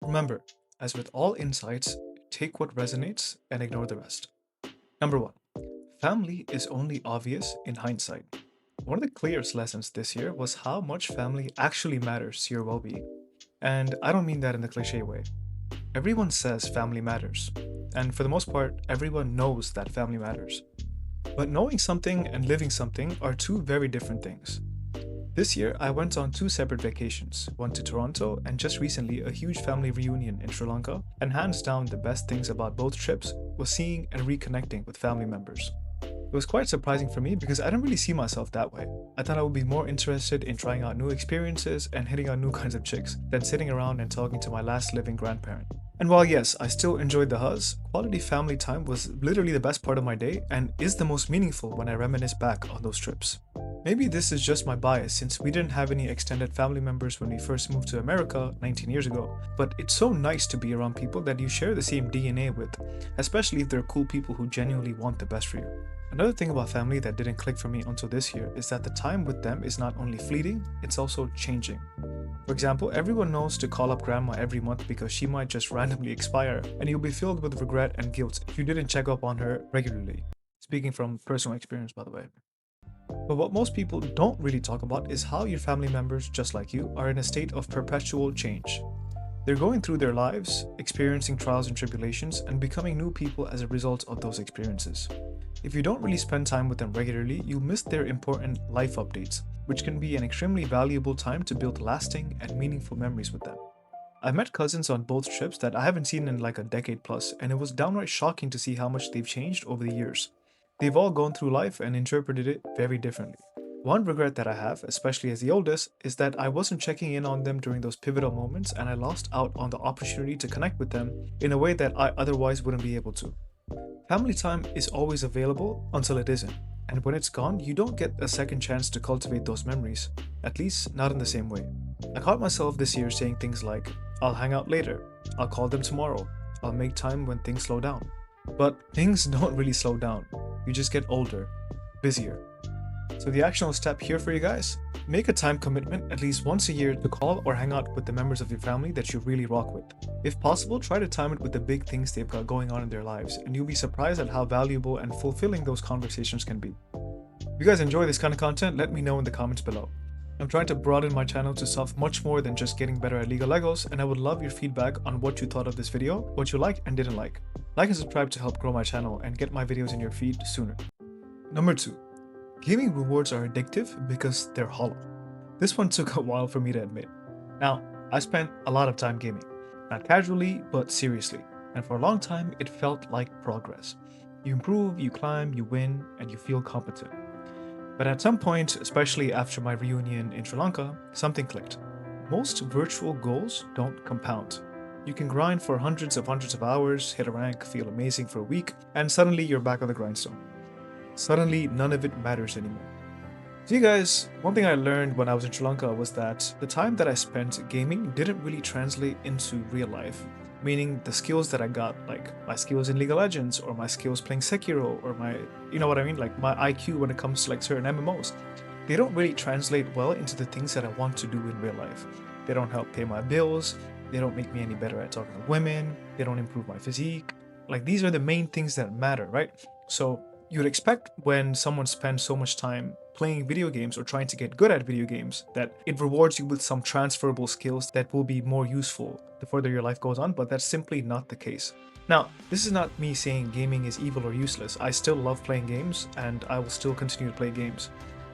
Remember, as with all insights, take what resonates and ignore the rest. Number one, family is only obvious in hindsight. One of the clearest lessons this year was how much family actually matters to your well being. And I don't mean that in the cliche way. Everyone says family matters. And for the most part, everyone knows that family matters. But knowing something and living something are two very different things. This year, I went on two separate vacations, one to Toronto and just recently a huge family reunion in Sri Lanka, and hands down the best things about both trips was seeing and reconnecting with family members. It was quite surprising for me because I didn't really see myself that way. I thought I would be more interested in trying out new experiences and hitting on new kinds of chicks than sitting around and talking to my last living grandparent. And while yes, I still enjoyed the huzz, quality family time was literally the best part of my day and is the most meaningful when I reminisce back on those trips. Maybe this is just my bias since we didn't have any extended family members when we first moved to America 19 years ago, but it's so nice to be around people that you share the same DNA with, especially if they're cool people who genuinely want the best for you. Another thing about family that didn't click for me until this year is that the time with them is not only fleeting, it's also changing. For example, everyone knows to call up grandma every month because she might just randomly expire, and you'll be filled with regret and guilt if you didn't check up on her regularly. Speaking from personal experience, by the way. But what most people don't really talk about is how your family members, just like you, are in a state of perpetual change. They're going through their lives, experiencing trials and tribulations, and becoming new people as a result of those experiences. If you don't really spend time with them regularly, you miss their important life updates, which can be an extremely valuable time to build lasting and meaningful memories with them. I've met cousins on both trips that I haven't seen in like a decade plus, and it was downright shocking to see how much they've changed over the years. They've all gone through life and interpreted it very differently. One regret that I have, especially as the oldest, is that I wasn't checking in on them during those pivotal moments and I lost out on the opportunity to connect with them in a way that I otherwise wouldn't be able to. Family time is always available until it isn't, and when it's gone, you don't get a second chance to cultivate those memories, at least not in the same way. I caught myself this year saying things like, I'll hang out later, I'll call them tomorrow, I'll make time when things slow down. But things don't really slow down, you just get older, busier. So the actionable step here for you guys, make a time commitment at least once a year to call or hang out with the members of your family that you really rock with. If possible, try to time it with the big things they've got going on in their lives, and you'll be surprised at how valuable and fulfilling those conversations can be. If you guys enjoy this kind of content, let me know in the comments below. I'm trying to broaden my channel to solve much more than just getting better at League of Legos, and I would love your feedback on what you thought of this video, what you liked and didn't like. Like and subscribe to help grow my channel and get my videos in your feed sooner. Number 2. Gaming rewards are addictive because they're hollow. This one took a while for me to admit. Now, I spent a lot of time gaming. Not casually, but seriously. And for a long time, it felt like progress. You improve, you climb, you win, and you feel competent. But at some point, especially after my reunion in Sri Lanka, something clicked. Most virtual goals don't compound. You can grind for hundreds of hours, hit a rank, feel amazing for a week, and suddenly you're back on the grindstone. Suddenly, none of it matters anymore. So you guys, one thing I learned when I was in Sri Lanka was that the time that I spent gaming didn't really translate into real life. Meaning the skills that I got, like my skills in League of Legends, or my skills playing Sekiro, or my, you know what I mean, like my IQ when it comes to like certain MMOs, they don't really translate well into the things that I want to do in real life. They don't help pay my bills, they don't make me any better at talking to women, they don't improve my physique. Like these are the main things that matter, right? So you'd expect when someone spends so much time playing video games or trying to get good at video games that it rewards you with some transferable skills that will be more useful the further your life goes on, but that's simply not the case. Now, this is not me saying gaming is evil or useless. I still love playing games and I will still continue to play games.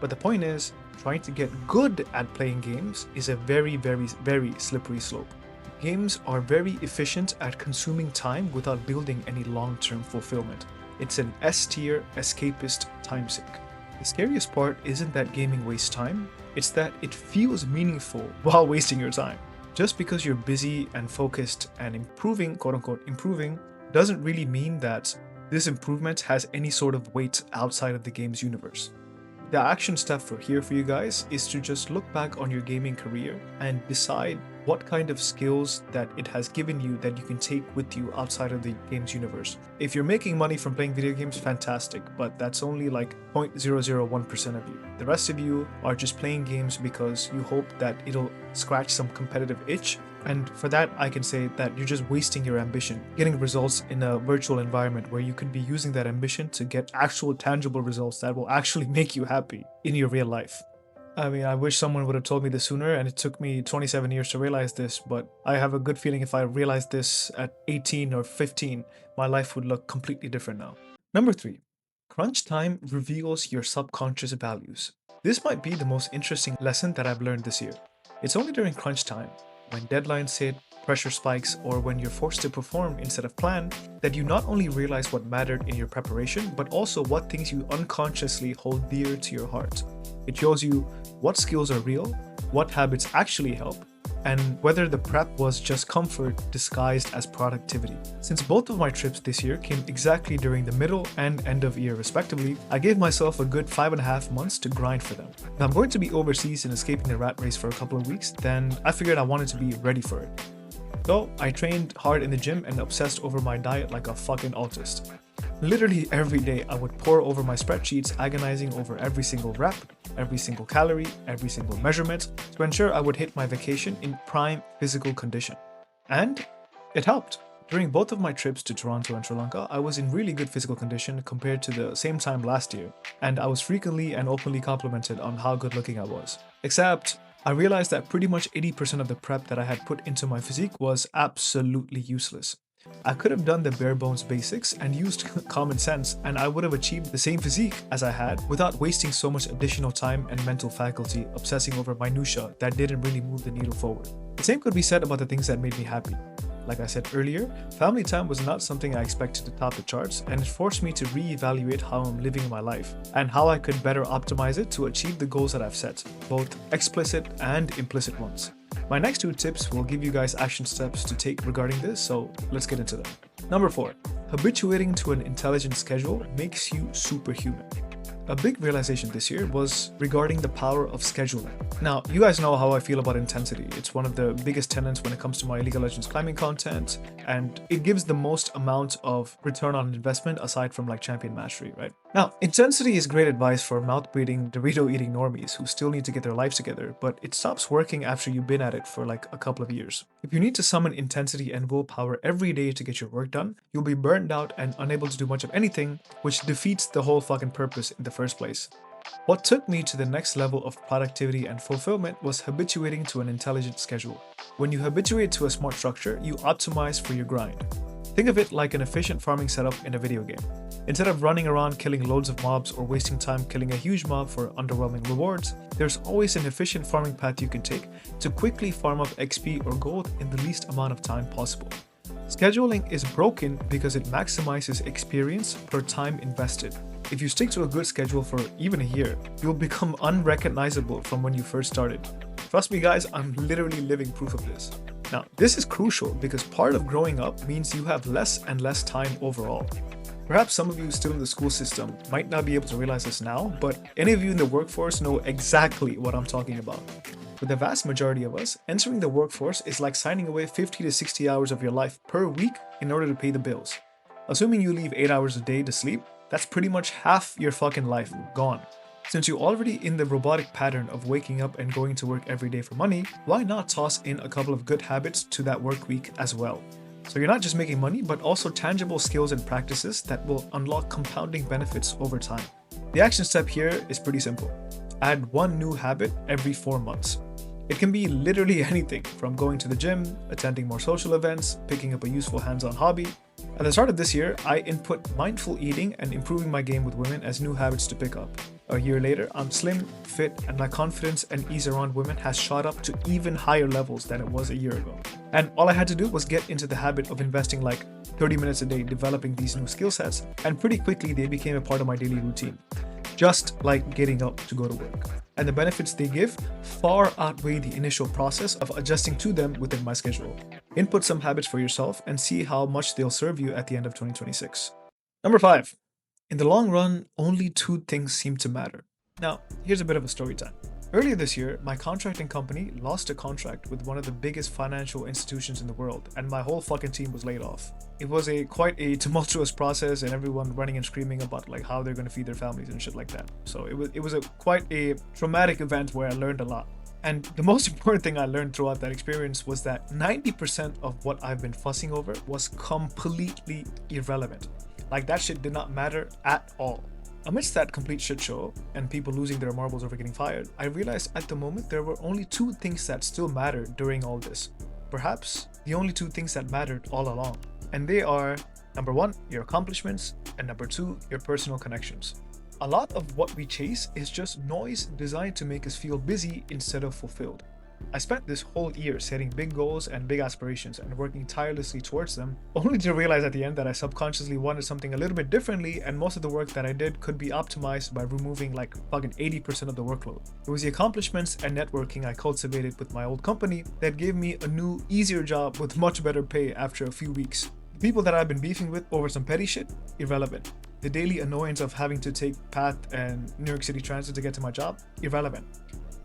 But the point is, trying to get good at playing games is a very, very, very slippery slope. Games are very efficient at consuming time without building any long-term fulfillment. It's an S-tier escapist time sink. The scariest part isn't that gaming wastes time, it's that it feels meaningful while wasting your time. Just because you're busy and focused and improving, quote unquote improving, doesn't really mean that this improvement has any sort of weight outside of the game's universe. The action step for you guys is to just look back on your gaming career and decide what kind of skills that it has given you that you can take with you outside of the game's universe. If you're making money from playing video games, fantastic, but that's only like 0.001% of you. The rest of you are just playing games because you hope that it'll scratch some competitive itch And for that, I can say that you're just wasting your ambition, getting results in a virtual environment where you could be using that ambition to get actual tangible results that will actually make you happy in your real life. I mean, I wish someone would have told me this sooner, and it took me 27 years to realize this, but I have a good feeling if I realized this at 18 or 15, my life would look completely different now. Number 3. Crunch time reveals your subconscious values. This might be the most interesting lesson that I've learned this year. It's only during crunch time, when deadlines hit, pressure spikes, or when you're forced to perform instead of plan, that you not only realize what mattered in your preparation, but also what things you unconsciously hold dear to your heart. It shows you what skills are real, what habits actually help, and whether the prep was just comfort disguised as productivity. Since both of my trips this year came exactly during the middle and end of year respectively, I gave myself a good 5.5 months to grind for them. If I'm going to be overseas and escaping the rat race for a couple of weeks, then I figured I wanted to be ready for it. So I trained hard in the gym and obsessed over my diet like a fucking autist. Literally every day I would pore over my spreadsheets, agonizing over every single rep, every single calorie, every single measurement to ensure I would hit my vacation in prime physical condition. And it helped. During both of my trips to Toronto and Sri Lanka, I was in really good physical condition compared to the same time last year, and I was frequently and openly complimented on how good looking I was. Except, I realized that pretty much 80% of the prep that I had put into my physique was absolutely useless. I could have done the bare bones basics and used common sense, and I would have achieved the same physique as I had without wasting so much additional time and mental faculty obsessing over minutiae that didn't really move the needle forward. The same could be said about the things that made me happy. Like I said earlier, family time was not something I expected to top the charts, and it forced me to reevaluate how I'm living my life and how I could better optimize it to achieve the goals that I've set, both explicit and implicit ones. My next 2 tips will give you guys action steps to take regarding this, so let's get into them. Number 4. Habituating to an intelligent schedule makes you superhuman. A big realization this year was regarding the power of scheduling. Now, you guys know how I feel about intensity. It's one of the biggest tenets when it comes to my League of Legends climbing content, and it gives the most amount of return on investment aside from like champion mastery, right? Now, intensity is great advice for mouth-breathing, Dorito-eating normies who still need to get their lives together, but it stops working after you've been at it for like a couple of years. If you need to summon intensity and willpower every day to get your work done, you'll be burned out and unable to do much of anything, which defeats the whole fucking purpose in the first place. What took me to the next level of productivity and fulfillment was habituating to an intelligent schedule. When you habituate to a smart structure, you optimize for your grind. Think of it like an efficient farming setup in a video game. Instead of running around killing loads of mobs or wasting time killing a huge mob for underwhelming rewards, there's always an efficient farming path you can take to quickly farm up XP or gold in the least amount of time possible. Scheduling is broken because it maximizes experience per time invested. If you stick to a good schedule for even a year, you'll become unrecognizable from when you first started. Trust me guys, I'm literally living proof of this. Now, this is crucial because part of growing up means you have less and less time overall. Perhaps some of you still in the school system might not be able to realize this now, but any of you in the workforce know exactly what I'm talking about. For the vast majority of us, entering the workforce is like signing away 50 to 60 hours of your life per week in order to pay the bills. Assuming you leave 8 hours a day to sleep, that's pretty much half your fucking life gone. Since you're already in the robotic pattern of waking up and going to work every day for money, why not toss in a couple of good habits to that work week as well? So you're not just making money, but also tangible skills and practices that will unlock compounding benefits over time. The action step here is pretty simple. Add one new habit every 4 months. It can be literally anything from going to the gym, attending more social events, picking up a useful hands-on hobby. At the start of this year, I input mindful eating and improving my game with women as new habits to pick up. A year later, I'm slim, fit, and my confidence and ease around women has shot up to even higher levels than it was a year ago. And all I had to do was get into the habit of investing like 30 minutes a day developing these new skill sets, and pretty quickly they became a part of my daily routine. Just like getting up to go to work. And the benefits they give far outweigh the initial process of adjusting to them within my schedule. Input some habits for yourself and see how much they'll serve you at the end of 2026. Number 5. In the long run, only 2 things seem to matter. Now, here's a bit of a story time. Earlier this year, my contracting company lost a contract with one of the biggest financial institutions in the world, and my whole fucking team was laid off. It was quite a tumultuous process, and everyone running and screaming about like how they're going to feed their families and shit like that. So it was quite a traumatic event where I learned a lot. And the most important thing I learned throughout that experience was that 90% of what I've been fussing over was completely irrelevant. Like, that shit did not matter at all. Amidst that complete shit show and people losing their marbles over getting fired, I realized at the moment there were only two things that still mattered during all this. Perhaps the only two things that mattered all along. And they are, number one, your accomplishments, and number two, your personal connections. A lot of what we chase is just noise designed to make us feel busy instead of fulfilled. I spent this whole year setting big goals and big aspirations and working tirelessly towards them, only to realize at the end that I subconsciously wanted something a little bit differently, and most of the work that I did could be optimized by removing like fucking 80% of the workload. It was the accomplishments and networking I cultivated with my old company that gave me a new, easier job with much better pay after a few weeks. The people that I've been beefing with over some petty shit, irrelevant. The daily annoyance of having to take PATH and New York City Transit to get to my job, irrelevant.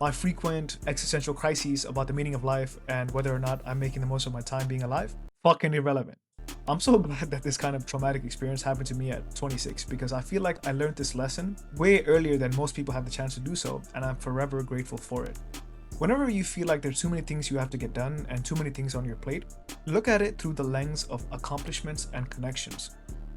My frequent existential crises about the meaning of life and whether or not I'm making the most of my time being alive, fucking irrelevant. I'm so glad that this kind of traumatic experience happened to me at 26, because I feel like I learned this lesson way earlier than most people have the chance to do so, and I'm forever grateful for it. Whenever you feel like there's too many things you have to get done and too many things on your plate, look at it through the lens of accomplishments and connections.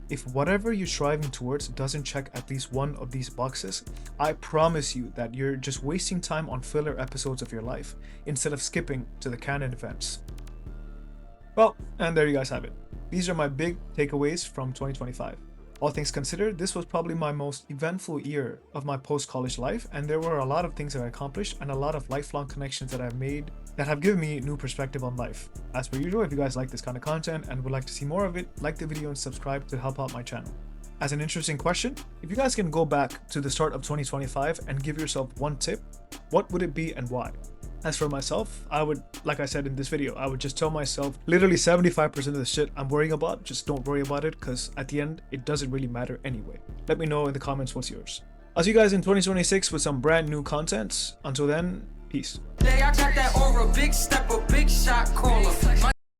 If whatever you're striving towards doesn't check at least one of these boxes, I promise you that you're just wasting time on filler episodes of your life instead of skipping to the canon events. Well, and there you guys have it. These are my big takeaways from 2025. All things considered, this was probably my most eventful year of my post-college life, and there were a lot of things that I accomplished and a lot of lifelong connections that I've made that have given me new perspective on life. As per usual, if you guys like this kind of content and would like to see more of it, like the video and subscribe to help out my channel. As an interesting question, if you guys can go back to the start of 2025 and give yourself one tip, what would it be and why? As for myself, I would, like I said in this video, I would just tell myself literally 75% of the shit I'm worrying about, just don't worry about it, because at the end, it doesn't really matter anyway. Let me know in the comments what's yours. I'll see you guys in 2026 with some brand new content. Until then, peace. I got that aura, big step, a big shot caller.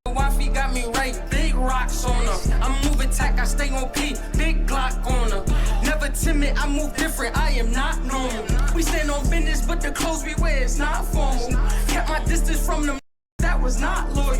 My wifey got me right, big rocks on her. I'm moving tack, I stay on P, big Glock on her. Never timid, I move different, I am not normal. We stand on business, but the clothes we wear is not formal. Kept my distance from them, that was not loyal.